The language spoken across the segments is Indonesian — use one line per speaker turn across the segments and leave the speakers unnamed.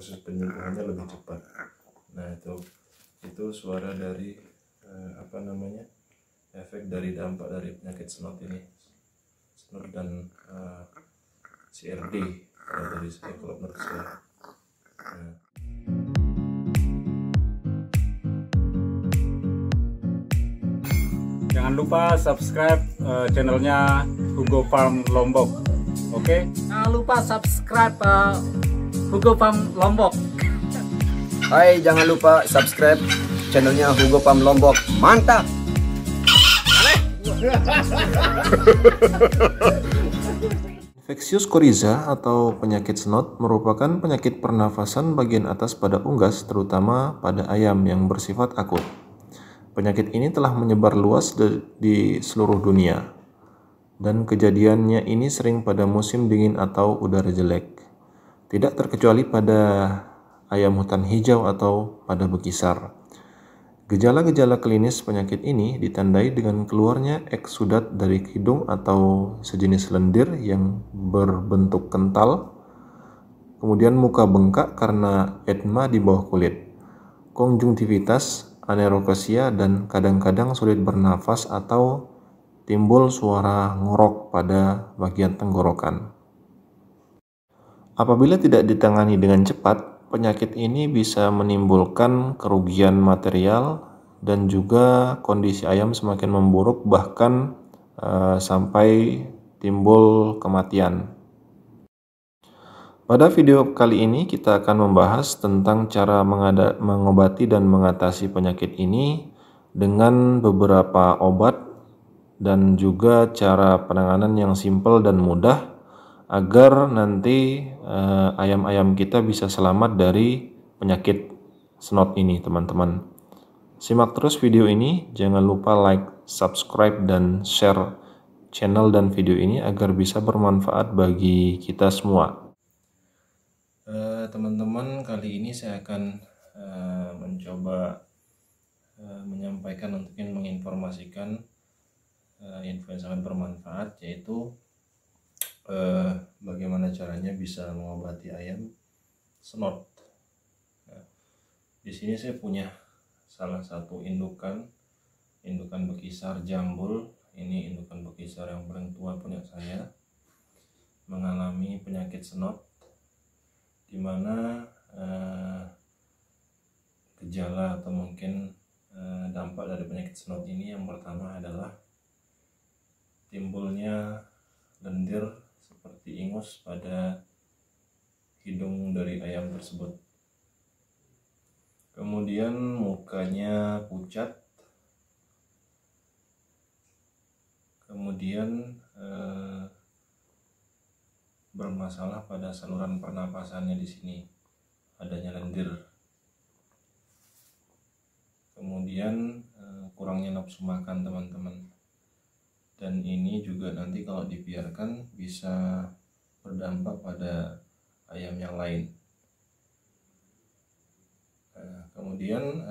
proses penyembuhannya lebih cepat. Nah itu suara dari efek dari dampak dari penyakit snot ini, snot dan CRD dari saya kalau menurut saya. Nah.
Jangan lupa subscribe channelnya Hugo Farm Lombok. Oke?
Jangan lupa subscribe Hugo Farm Lombok.
Hai, jangan lupa subscribe channelnya Hugo Farm Lombok. Mantap!
Infeksius koriza atau penyakit snot merupakan penyakit pernafasan bagian atas pada unggas, terutama pada ayam yang bersifat akut. Penyakit ini telah menyebar luas di seluruh dunia, dan kejadiannya ini sering pada musim dingin atau udara jelek. Tidak terkecuali pada ayam hutan hijau atau pada bekisar. Gejala-gejala klinis penyakit ini ditandai dengan keluarnya eksudat dari hidung atau sejenis lendir yang berbentuk kental, kemudian muka bengkak karena edema di bawah kulit, konjungtivitas, anerokasia, dan kadang-kadang sulit bernafas atau timbul suara ngorok pada bagian tenggorokan. Apabila tidak ditangani dengan cepat, penyakit ini bisa menimbulkan kerugian material dan juga kondisi ayam semakin memburuk, bahkan sampai timbul kematian. Pada video kali ini kita akan membahas tentang cara mengobati dan mengatasi penyakit ini dengan beberapa obat dan juga cara penanganan yang simpel dan mudah agar nanti ayam-ayam kita bisa selamat dari penyakit snot ini, teman-teman. Simak terus video ini, jangan lupa like, subscribe, dan share channel dan video ini agar bisa bermanfaat bagi kita semua. Teman-teman, kali ini saya akan mencoba menyampaikan untuk menginformasikan info yang sangat bermanfaat, yaitu bagaimana caranya bisa mengobati ayam snot. Nah, di sini saya punya salah satu indukan bekisar jambul. Ini indukan bekisar yang paling tua punya saya, mengalami penyakit snot, di mana gejala atau mungkin dampak dari penyakit snot ini yang pertama adalah timbulnya lendir seperti ingus pada hidung dari ayam tersebut. Kemudian mukanya pucat, kemudian bermasalah pada saluran pernapasannya, di sini adanya lendir. Kemudian kurangnya nafsu makan, teman-teman. Dan ini juga nanti kalau dibiarkan bisa berdampak pada ayam yang lain. Kemudian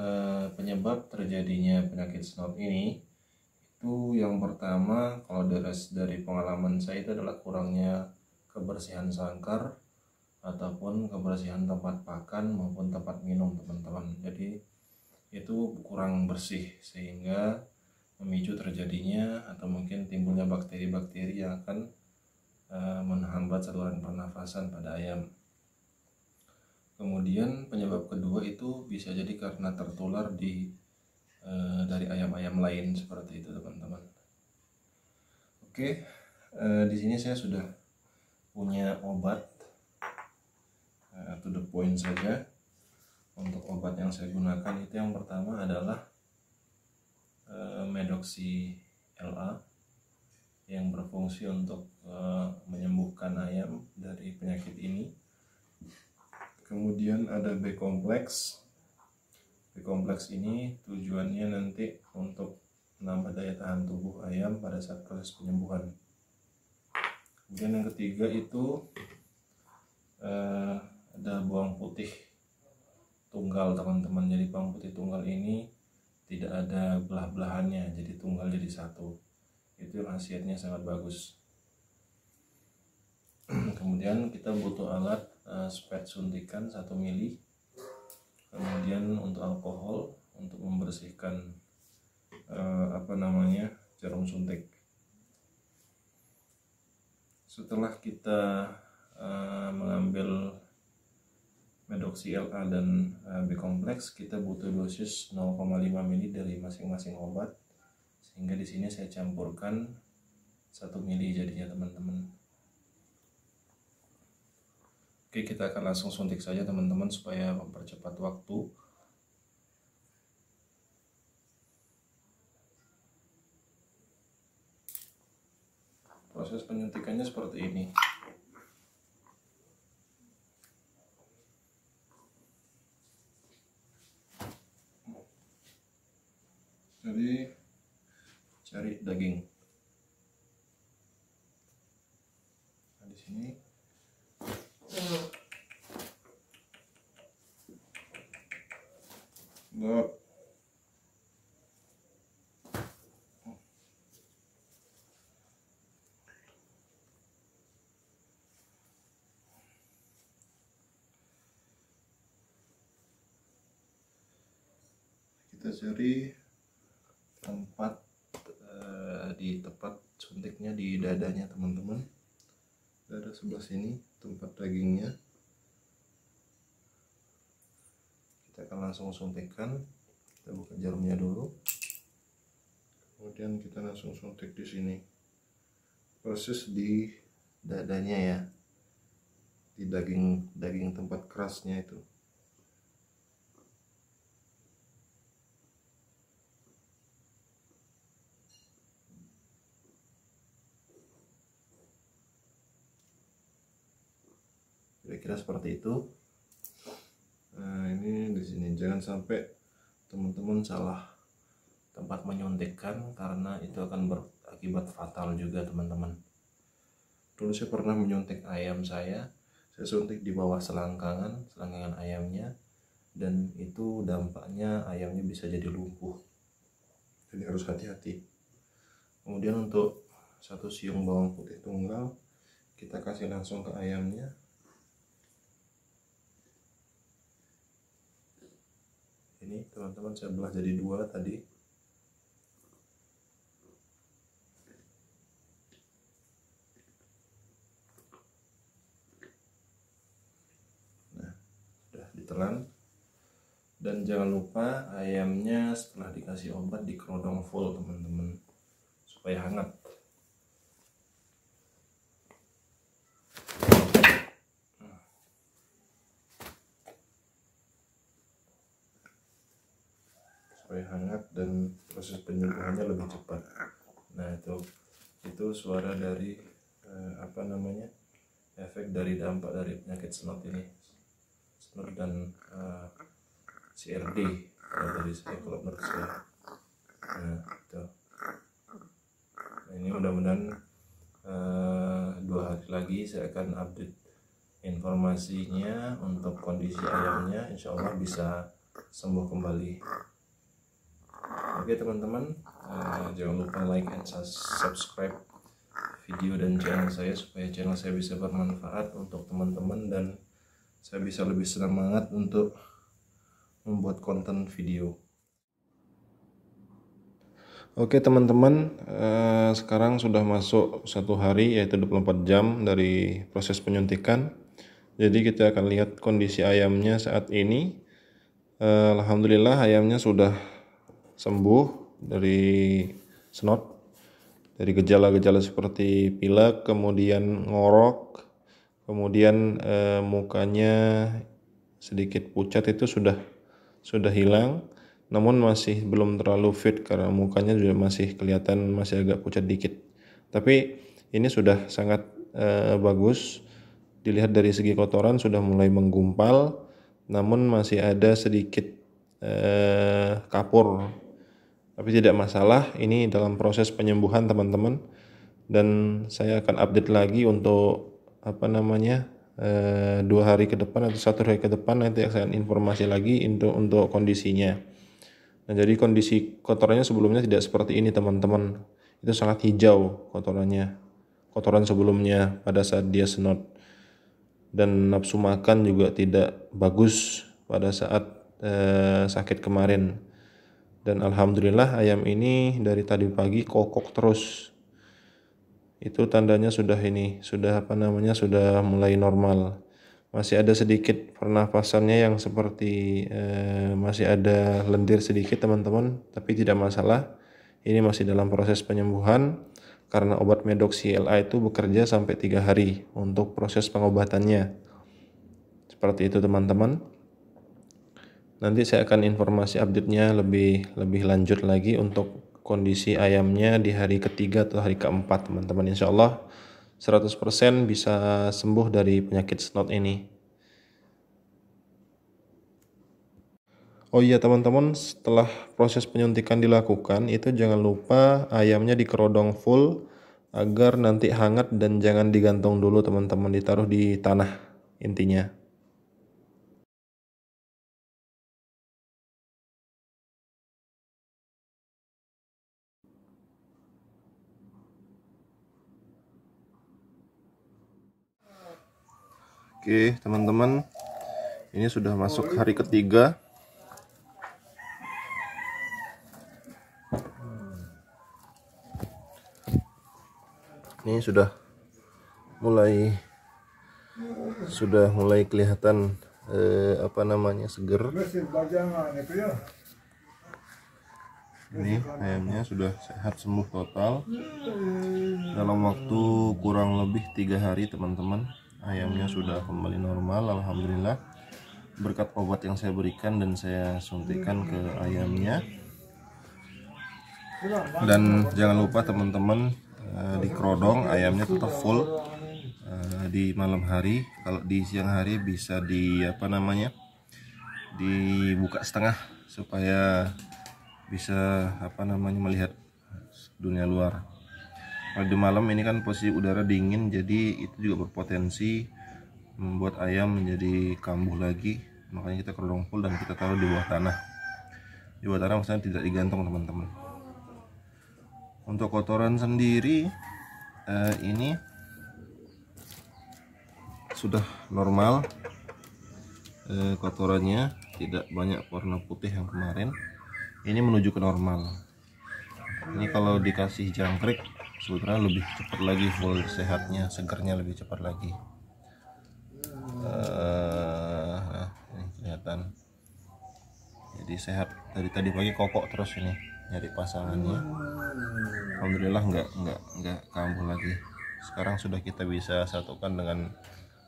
penyebab terjadinya penyakit snot ini itu yang pertama, kalau dari pengalaman saya, itu adalah kurangnya kebersihan sangkar ataupun kebersihan tempat pakan maupun tempat minum, teman-teman. Jadi itu kurang bersih sehingga memicu terjadinya atau mungkin timbulnya bakteri-bakteri yang akan menghambat saluran pernafasan pada ayam. Kemudian penyebab kedua itu bisa jadi karena tertular dari ayam-ayam lain, seperti itu, teman-teman. Oke, di sini saya sudah punya obat, to the point saja. Untuk obat yang saya gunakan itu yang pertama adalah Medoxy LA yang berfungsi untuk menyembuhkan ayam dari penyakit ini. Kemudian ada B-kompleks. B-kompleks ini tujuannya nanti untuk menambah daya tahan tubuh ayam pada saat proses penyembuhan. Kemudian yang ketiga itu ada bawang putih tunggal, teman-teman. Jadi bawang putih tunggal ini tidak ada belah-belahannya, jadi tunggal jadi satu. Itu khasiatnya sangat bagus. Kemudian kita butuh alat spet suntikan 1 mili. Kemudian untuk alkohol untuk membersihkan jarum suntik. Setelah kita mengambil Medoxy LA dan B kompleks, kita butuh dosis 0,5 mili dari masing-masing obat, sehingga di sini saya campurkan 1 mili jadinya teman-teman. Oke, kita akan langsung suntik saja teman-teman supaya mempercepat waktu. Proses penyuntikannya seperti ini. Jadi cari daging. Nah, di sini enggak. Kita cari tempat di tempat suntiknya di dadanya teman-teman, dada sebelah sini tempat dagingnya. Kita akan langsung suntikkan. Kita buka jarumnya dulu, kemudian kita langsung suntik di sini, proses di dadanya ya, di daging tempat kerasnya itu. Kira-kira seperti itu. Nah, ini di sini jangan sampai teman-teman salah tempat menyuntikkan, karena itu akan berakibat fatal juga teman-teman. Dulu saya pernah menyuntik ayam saya suntik di bawah selangkangan ayamnya, dan itu dampaknya ayamnya bisa jadi lumpuh. Jadi harus hati-hati. Kemudian untuk 1 siung bawang putih tunggal kita kasih langsung ke ayamnya. Ini teman-teman saya belah jadi 2 tadi. Nah, sudah ditelan. Dan jangan lupa ayamnya setelah dikasih obat dikerodong full teman-teman, supaya hangat. Supaya hangat dan proses penyembuhannya lebih cepat. Nah, itu suara dari efek dari dampak dari penyakit snot ini, snot dan CRD dari saya kalau menurut saya. Nah, itu. Nah, ini mudah-mudahan 2 hari lagi saya akan update informasinya untuk kondisi ayamnya, insya Allah bisa sembuh kembali. Oke teman-teman, jangan lupa like and subscribe video dan channel saya, supaya channel saya bisa bermanfaat untuk teman-teman dan saya bisa lebih semangat untuk membuat konten video. Oke teman-teman, sekarang sudah masuk 1 hari, yaitu 24 jam dari proses penyuntikan. Jadi kita akan lihat kondisi ayamnya saat ini. Alhamdulillah ayamnya sudah sembuh dari snot, dari gejala-gejala seperti pilek, kemudian ngorok, kemudian mukanya sedikit pucat itu sudah hilang, namun masih belum terlalu fit karena mukanya juga masih kelihatan masih agak pucat dikit. Tapi ini sudah sangat bagus. Dilihat dari segi kotoran sudah mulai menggumpal, namun masih ada sedikit kapur. Tapi tidak masalah, ini dalam proses penyembuhan teman-teman. Dan saya akan update lagi untuk 2 hari ke depan atau 1 hari ke depan, nanti saya akan informasi lagi untuk kondisinya. Nah, jadi kondisi kotorannya sebelumnya tidak seperti ini teman-teman. Itu sangat hijau kotorannya, kotoran sebelumnya pada saat dia snot. dan nafsu makan juga tidak bagus pada saat sakit kemarin. Dan alhamdulillah ayam ini dari tadi pagi kokok terus. Itu tandanya sudah sudah mulai normal. Masih ada sedikit pernafasannya yang seperti masih ada lendir sedikit teman-teman, tapi tidak masalah. Ini masih dalam proses penyembuhan karena obat Medox CLA itu bekerja sampai 3 hari untuk proses pengobatannya. Seperti itu teman-teman. Nanti saya akan informasi update-nya lebih lanjut lagi untuk kondisi ayamnya di hari ketiga atau hari keempat teman-teman. Insya Allah 100% bisa sembuh dari penyakit snot ini. Oh iya teman-teman, setelah proses penyuntikan dilakukan itu jangan lupa ayamnya dikerodong full agar nanti hangat dan jangan digantung dulu teman-teman, ditaruh di tanah intinya. Oke teman-teman, ini sudah masuk hari ketiga. Ini sudah mulai kelihatan seger. Ini ayamnya sudah sehat sembuh total dalam waktu kurang lebih 3 hari teman-teman. Ayamnya sudah kembali normal alhamdulillah berkat obat yang saya berikan dan saya suntikan ke ayamnya. Dan jangan lupa teman-teman, dikerodong ayamnya tetap full di malam hari. Kalau di siang hari bisa dibuka setengah supaya bisa melihat dunia luar. Kalau di malam ini kan posisi udara dingin, jadi itu juga berpotensi membuat ayam menjadi kambuh lagi. Makanya kita kerodong full dan kita taruh di bawah tanah. Di bawah tanah maksudnya tidak digantung teman-teman. Untuk kotoran sendiri ini sudah normal, kotorannya tidak banyak warna putih yang kemarin. Ini menuju ke normal. Ini kalau dikasih jangkrik sebetulnya lebih cepat lagi full sehatnya, segernya lebih cepat lagi. Ini kelihatan. Jadi sehat dari tadi pagi, kokok terus ini nyari pasangannya. Alhamdulillah nggak kambuh lagi. Sekarang sudah kita bisa satukan dengan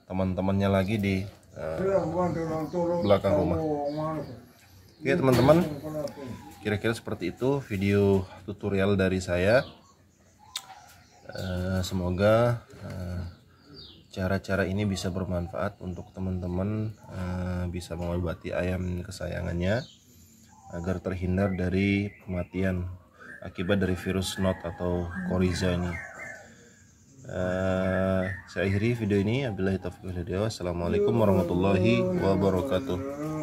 teman-temannya lagi di belakang rumah. Oke teman-teman, kira-kira seperti itu video tutorial dari saya. Semoga cara-cara ini bisa bermanfaat untuk teman-teman, bisa mengobati ayam kesayangannya agar terhindar dari kematian akibat dari virus snot atau coryza ini. Saya akhiri video ini. Wabillahi taufiq wal hidayah. Assalamualaikum warahmatullahi wabarakatuh.